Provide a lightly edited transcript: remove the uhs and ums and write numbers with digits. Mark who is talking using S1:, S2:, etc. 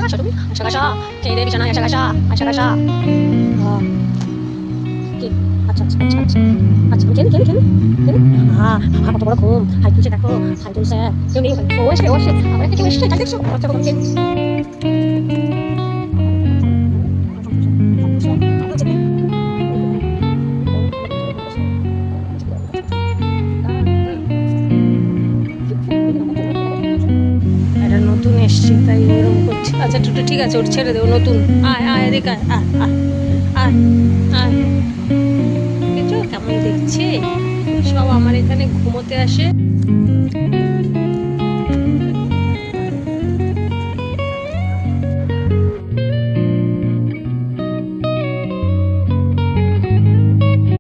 S1: গাছা তুমি আশা গাছা খেয়ে দে বিছানায় আশা গাছা আশা গাছা আচ্ছা আচ্ছা আচ্ছা আচ্ছা আচ্ছা খেয়ে খেয়ে খেয়ে কত বড় ঘুম হাই তুলছে দেখো হাই তুলছে কেউ নেই ও এসে আবার একটা কেউ এসে তাই দেখছো বাচ্চা কত খেয়ে নতুন এসছে তাই এরকম করছে আচ্ছা টুটু ঠিক আছে ওর ছেড়ে দেবো নতুন আয় আয় এদিকে আয় আয় আয় আয় দেখছো কেমন দেখছে সব আমার এখানে ঘুমোতে আসে